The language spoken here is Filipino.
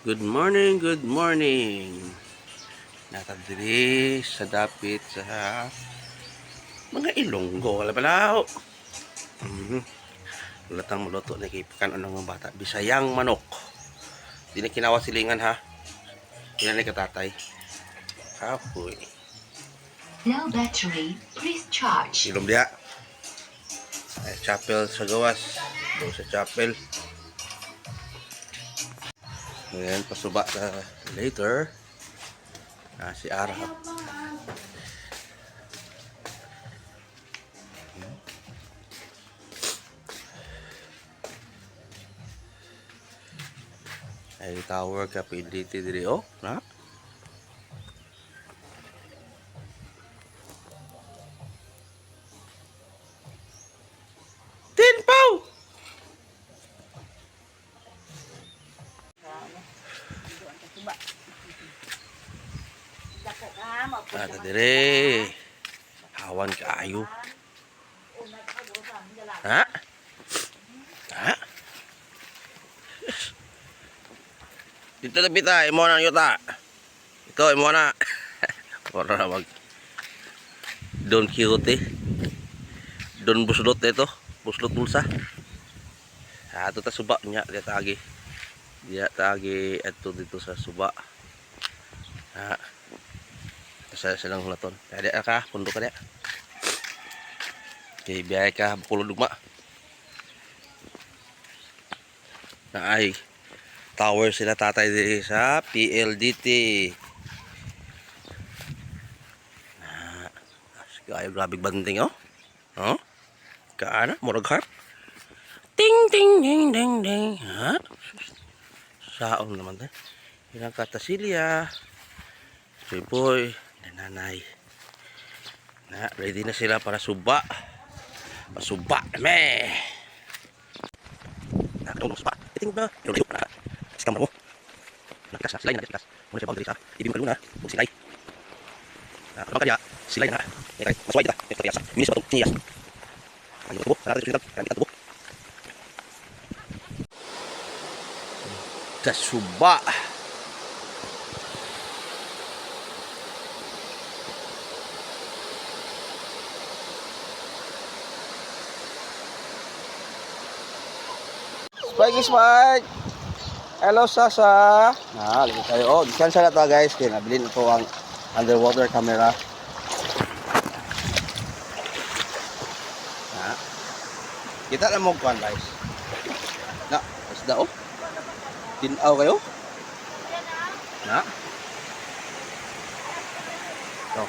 Good morning, good morning. Natadiri sa dapit sa mga Ilonggo. Wala pala. Latang muluto na kipakan anong mga bata. Bisayang manok. Di na kinawa silingan ha. Di na katatay. Kapoy. Low battery, please charge. Ilong dia. Ay, chapel sa gawas. Doon sa chapel. Ngayon, pasuba na later. Si Ara. Ay, tower ka PDT diri oh, na? Tinpaw! Dire. Hawan kaayo. Ha? Ha? Dito na bita, imo na yuta. Ito, imo na. Para na mag Don Quixote. Don Buslot ito. Buslot bulsa. Ito ta suba niya. Dia tagi. Dia tagi ito dito sa suba. Sa silang laton. Ada ka, pundo ka dia. Okay, biaya ka bukulo dugma. Na ay tower sila tatay di sa PLDT. Ay, grabe banding oh. Oh? Kaana, murag harp. Ting ting ding ding ding. Ha? Saon naman tayo. Ilang katasilya. Boy, nanay. Na, ready na sila para suba. Pasuba me. Nakatulong suba. Iting na. Yung na. Skamar mo. Nakkas na. Silay na. Nakkas. Muna siya pagdali sa. Ibig mo na. Kung silay. Ano kaya? Silay na. Masway kita. Ito kaya sa. Minis ba itong niyas? Ayun tubo. Sarap ito. Karang tubo. Kasuba. Spike! Hello, Sasa! Lagi tayo. Oh, dispensa na to guys. Kaya nabilin ito ang underwater camera. Kita na mo kuhan guys. Isda oh. Tinaw kayo? Ito.